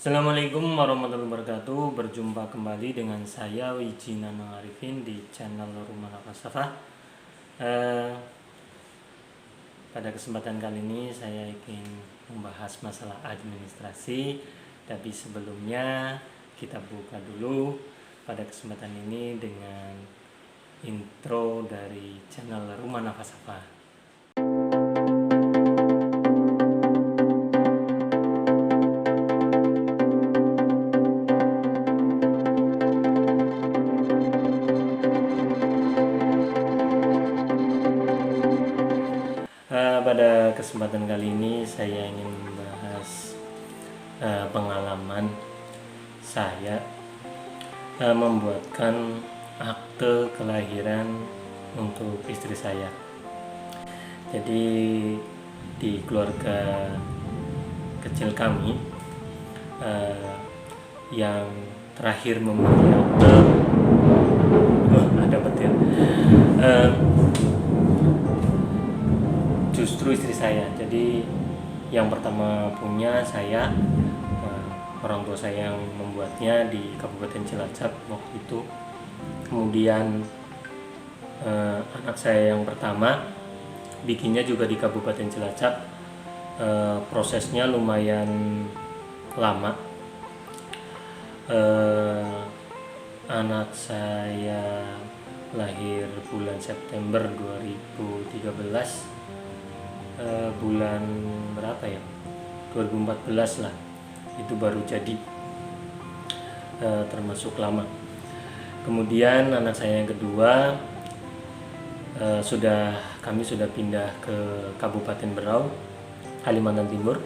Assalamualaikum warahmatullahi wabarakatuh. Berjumpa kembali dengan saya Wiji Nanang Arifin di channel Rumah Falsafah. Pada kesempatan kali ini saya ingin membahas masalah administrasi. Tapi sebelumnya kita buka dulu pada kesempatan ini dengan intro dari channel Rumah Falsafah. Pada kesempatan kali ini saya ingin membahas pengalaman saya membuatkan akte kelahiran untuk istri saya. Jadi di keluarga kecil kami yang terakhir memiliki akte ada petir. Justru istri saya. Jadi yang pertama punya saya, orang tua saya yang membuatnya di Kabupaten Cilacap waktu itu. Kemudian anak saya yang pertama bikinnya juga di Kabupaten Cilacap. Prosesnya lumayan lama. Anak saya lahir bulan September 2013. Bulan berapa ya, 2014 lah, itu baru jadi, termasuk lama. Kemudian anak saya yang kedua kami sudah pindah ke Kabupaten Berau, Kalimantan Timur.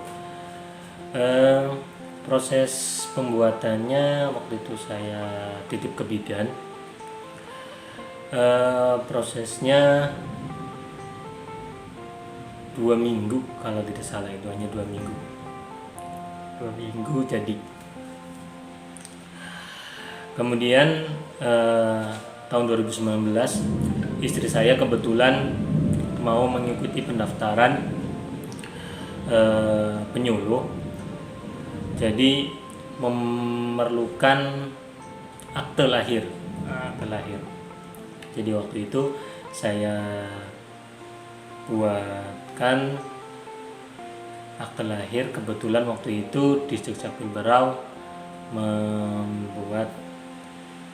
Proses pembuatannya waktu itu saya titip ke bidan. Prosesnya 2 minggu kalau tidak salah, itu hanya 2 minggu. 2 minggu jadi. Kemudian tahun 2019 istri saya kebetulan mau mengikuti pendaftaran penyuluh. Jadi memerlukan akte lahir. Jadi waktu itu saya buatkan akte lahir. Kebetulan waktu itu di Dukcapil Berau membuat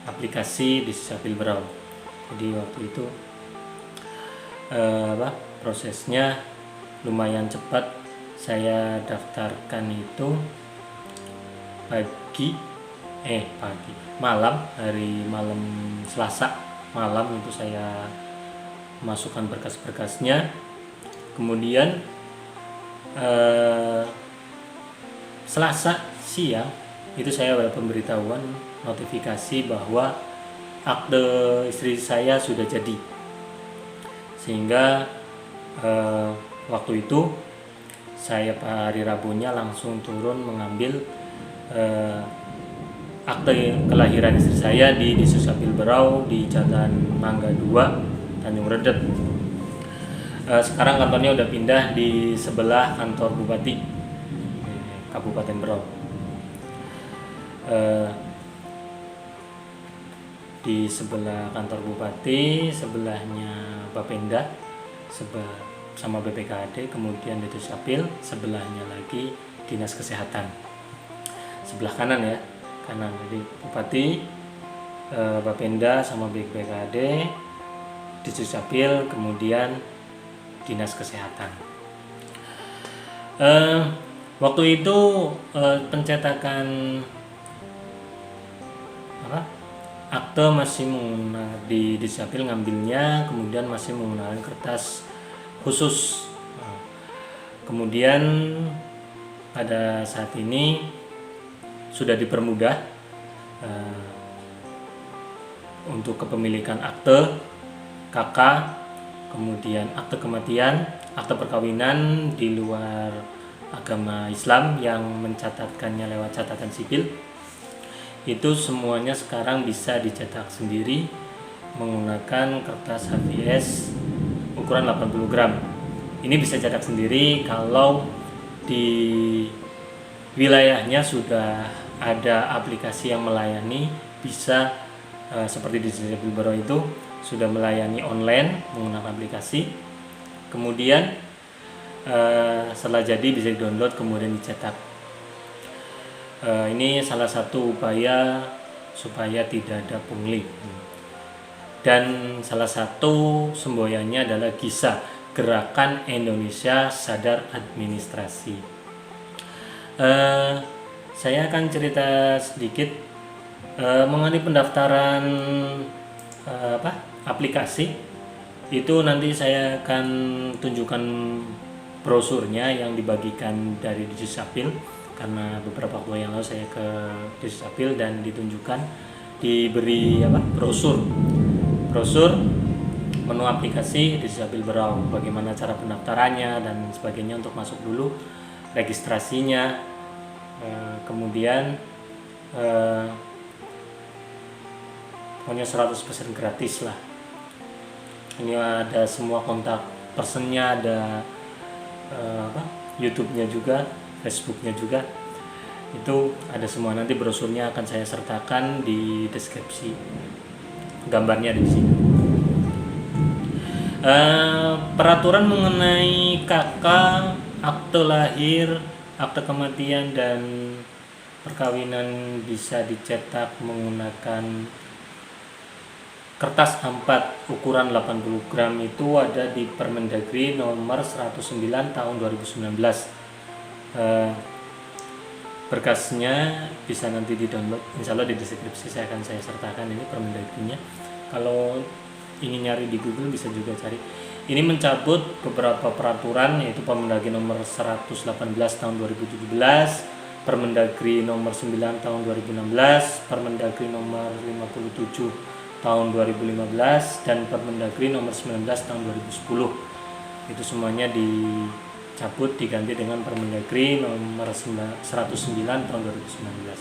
aplikasi di Dukcapil Berau. Jadi waktu itu prosesnya lumayan cepat. Saya daftarkan itu hari malam Selasa malam itu saya masukkan berkas-berkasnya. Kemudian Selasa siang itu saya ada pemberitahuan notifikasi bahwa akte istri saya sudah jadi. Sehingga waktu itu saya hari Rabunya langsung turun mengambil akte kelahiran istri saya di Dukcapil Berau di Jalan Mangga 2, Tanjung Redep. Sekarang kantornya udah pindah di sebelah kantor Bupati Kabupaten Berau. Di sebelah kantor Bupati, sebelahnya Bapenda sama BPKAD, kemudian di Dukcapil, sebelahnya lagi Dinas Kesehatan. Sebelah kanan ya, kanan. Jadi Bupati, Bapenda sama BPKAD, di Dukcapil, kemudian Dinas Kesehatan. Waktu itu pencetakan akte masih menggunakan di Dukcapil ngambilnya, kemudian masih menggunakan kertas khusus. Kemudian pada saat ini sudah dipermudah untuk kepemilikan akte KK, kemudian akte kematian, akte perkawinan di luar agama Islam yang mencatatkannya lewat catatan sipil. Itu semuanya sekarang bisa dicetak sendiri menggunakan kertas HVS ukuran 80 gram. Ini bisa cetak sendiri kalau di wilayahnya sudah ada aplikasi yang melayani, bisa seperti di Disable Bureau itu sudah melayani online menggunakan aplikasi. Kemudian setelah jadi bisa di-download kemudian dicetak. Ini salah satu upaya supaya tidak ada pungli. Dan salah satu semboyannya adalah GISA, Gerakan Indonesia Sadar Administrasi. Saya akan cerita sedikit mengenai pendaftaran aplikasi. Itu nanti saya akan tunjukkan brosurnya yang dibagikan dari Disapil, karena beberapa waktu yang lalu saya ke Disapil dan diberi brosur menu aplikasi Disapil Bureau, bagaimana cara pendaftarannya dan sebagainya untuk masuk dulu, registrasinya, kemudian pokoknya 100% gratis lah. Ini ada semua kontak personnya, ada YouTube-nya juga, Facebook-nya juga, itu ada semua. Nanti brosurnya akan saya sertakan di deskripsi, gambarnya di sini. Peraturan mengenai KK, akte lahir, akte kematian dan perkawinan bisa dicetak menggunakan kertas A4 ukuran 80 gram itu ada di Permendagri nomor 109 tahun 2019. Berkasnya bisa nanti di-download, insya Allah di deskripsi saya sertakan ini Permendagrinya. Kalau ingin nyari di Google bisa juga cari. Ini mencabut beberapa peraturan, yaitu Permendagri nomor 118 tahun 2017, Permendagri nomor 9 tahun 2016, Permendagri nomor 57 tahun 2015 dan Permendagri nomor 19 tahun 2010. Itu semuanya dicabut, diganti dengan Permendagri nomor 109 tahun 2019.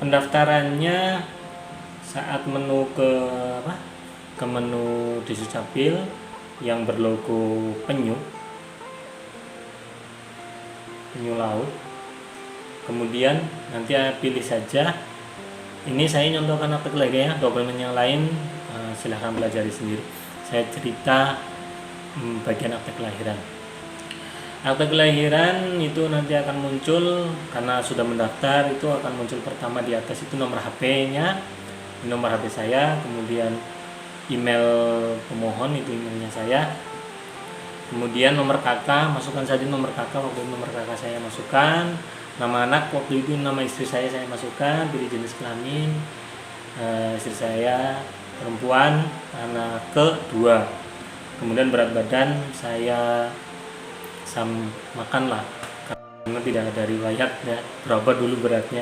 Pendaftarannya saat menu ke menu Disapil yang berlogo penyu laut. Kemudian nanti pilih saja. Ini saya nyontohkan akte kelahiran ya, dokumen yang lain silahkan pelajari sendiri. Saya cerita bagian akte kelahiran. Akte kelahiran itu nanti akan muncul, karena sudah mendaftar itu akan muncul pertama di atas itu nomor HP-nya, nomor HP saya, kemudian email pemohon, itu emailnya saya. Kemudian nomor kakak, masukkan saja nomor kakak, waktu nomor kakak saya masukkan. Nama anak, waktu itu nama istri saya masukkan, pilih jenis kelamin, istri saya perempuan, anak kedua. Kemudian berat badan saya makan lah, karena tidak ada riwayat ya, berapa dulu beratnya.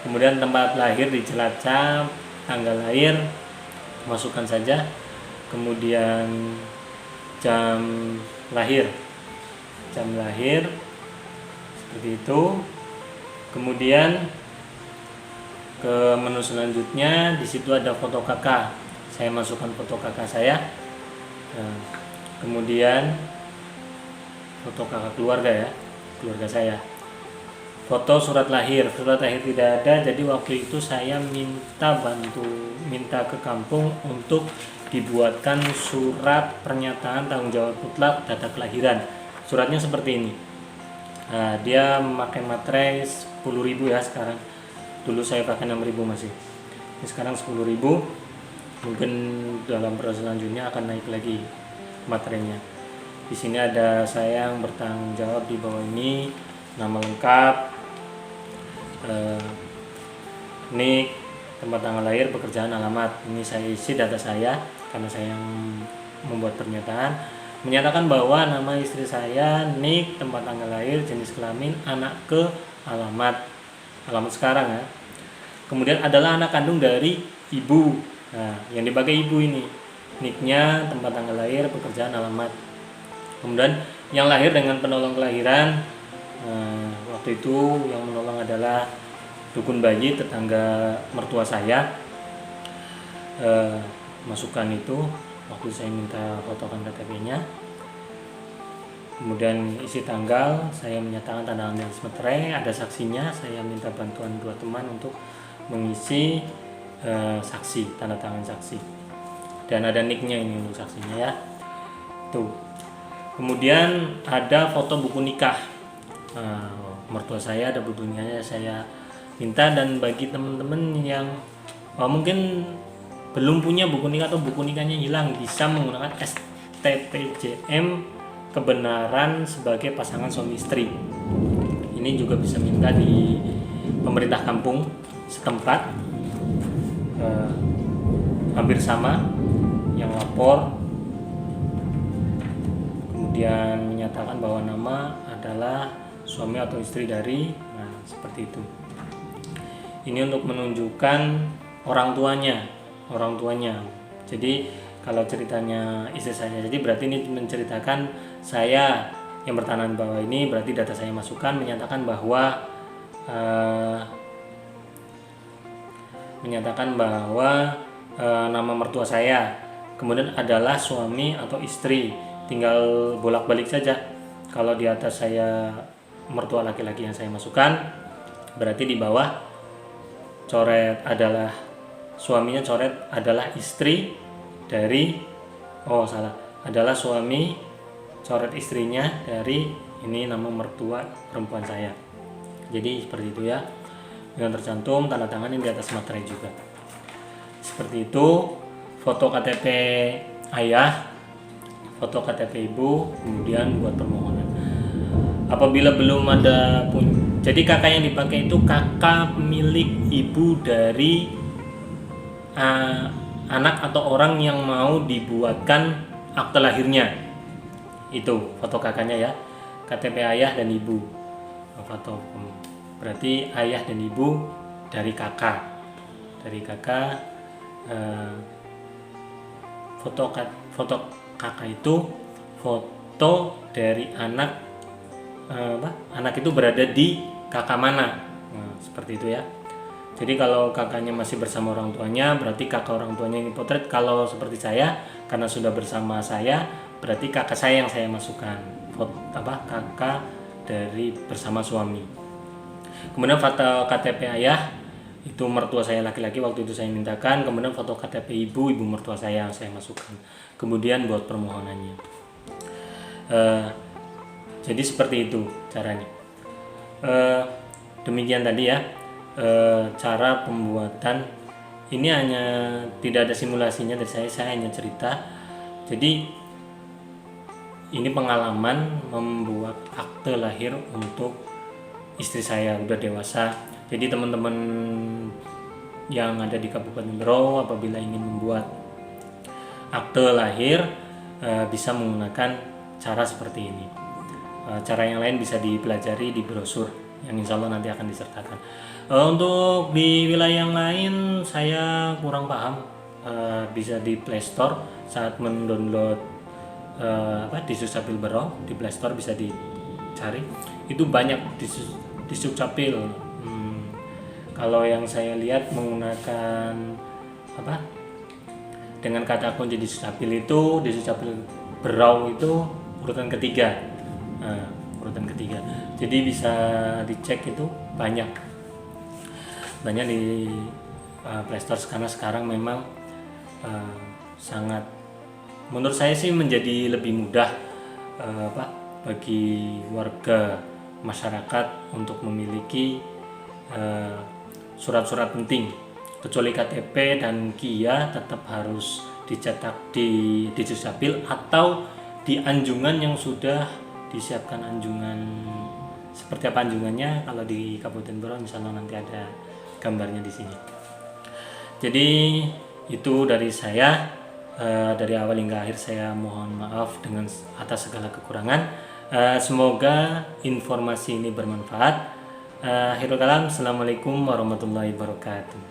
Kemudian tempat lahir di Cilacap, tanggal lahir masukkan saja. Kemudian jam lahir seperti itu. Kemudian ke menu selanjutnya, di situ ada foto kakak, saya masukkan foto kakak saya. Kemudian foto kakak keluarga saya. Foto surat lahir tidak ada, jadi waktu itu saya minta ke kampung untuk dibuatkan surat pernyataan tanggung jawab mutlak data kelahiran. Suratnya seperti ini. Nah, dia memakai materai 10.000 ya sekarang. Dulu saya pakai 6.000 masih. Ini sekarang 10.000. Mungkin dalam proses selanjutnya akan naik lagi materainya. Di sini ada saya yang bertanggung jawab di bawah ini, nama lengkap, nik, tempat tanggal lahir, pekerjaan, alamat. Ini saya isi data saya karena saya yang membuat pernyataan. Menyatakan bahwa nama istri saya, nik, tempat tanggal lahir, jenis kelamin, anak ke, alamat sekarang ya. Kemudian adalah anak kandung dari ibu. Nah, yang dipakai ibu ini, niknya, tempat tanggal lahir, pekerjaan, alamat. Kemudian yang lahir dengan penolong kelahiran, waktu itu yang menolong adalah dukun bayi, tetangga mertua saya. Masukkan itu, waktu saya minta fotokan KTP-nya. Kemudian isi tanggal, saya menyatakan tanda tangan di atas materai, ada saksinya, saya minta bantuan 2 teman untuk mengisi saksi, tanda tangan saksi. Dan ada nicknya ini untuk saksinya ya. Tuh. Kemudian ada foto buku nikah. Mertua saya ada buku nikahnya, saya minta. Dan bagi teman-teman yang mungkin belum punya buku nikah atau buku nikahnya hilang, bisa menggunakan STPJM kebenaran sebagai pasangan suami istri. Ini juga bisa minta di pemerintah kampung setempat, hampir sama yang lapor, kemudian menyatakan bahwa nama adalah suami atau istri dari, seperti itu. Ini untuk menunjukkan orang tuanya. Jadi kalau ceritanya istri saya, jadi berarti ini menceritakan saya yang bertahanan bawah ini, berarti data saya masukkan, menyatakan bahwa nama mertua saya, kemudian adalah suami atau istri, tinggal bolak-balik saja. Kalau di atas saya mertua laki-laki yang saya masukkan, berarti di bawah coret adalah suaminya, coret adalah istri dari, adalah suami, coret istrinya dari, ini nama mertua perempuan saya. Jadi seperti itu ya, yang tercantum tanda tangan yang di atas materai juga. Seperti itu. Foto KTP ayah, foto KTP ibu, kemudian buat permohonan. Apabila belum ada jadi kakak yang dipakai itu kakak milik ibu dari anak atau orang yang mau dibuatkan akte lahirnya. Itu foto kakaknya ya, KTP ayah dan ibu. Foto berarti ayah dan ibu dari kakak. Foto kakak itu foto dari anak itu berada di kakak mana. Seperti itu ya. Jadi kalau kakaknya masih bersama orang tuanya, berarti kakak orang tuanya yang dipotret. Kalau seperti saya, karena sudah bersama saya, berarti kakak saya yang saya masukkan. Kakak dari bersama suami. Kemudian foto KTP ayah, itu mertua saya laki-laki, waktu itu saya mintakan. Kemudian foto KTP ibu mertua saya yang saya masukkan. Kemudian buat permohonannya. Jadi seperti itu caranya. Demikian tadi ya, cara pembuatan. Ini hanya tidak ada simulasinya dari saya hanya cerita. Jadi ini pengalaman membuat akte lahir untuk istri saya, udah dewasa. Jadi teman-teman yang ada di Kabupaten Berau apabila ingin membuat akte lahir bisa menggunakan cara seperti ini. Cara yang lain bisa dipelajari di brosur yang insya Allah nanti akan disertakan. Untuk di wilayah yang lain saya kurang paham. Bisa di Play Store saat mendownload di Susapil Berau, di Play Store bisa dicari. Itu banyak di Susapil. Kalau yang saya lihat menggunakan dengan kata kunci di Susapil itu, di Susapil Berau itu urutan ketiga. Jadi bisa dicek, itu banyak di Play Store karena sekarang memang sangat, menurut saya sih menjadi lebih mudah bagi warga masyarakat untuk memiliki surat-surat penting, kecuali KTP dan KIA tetap harus dicetak di Susapil atau di anjungan yang sudah disiapkan. Anjungan seperti apa anjungannya kalau di Kabupaten Berau, misalnya nanti ada gambarnya di sini. Jadi itu dari saya, dari awal hingga akhir saya mohon maaf dengan atas segala kekurangan. Semoga informasi ini bermanfaat. Akhirul kalam, assalamualaikum warahmatullahi wabarakatuh.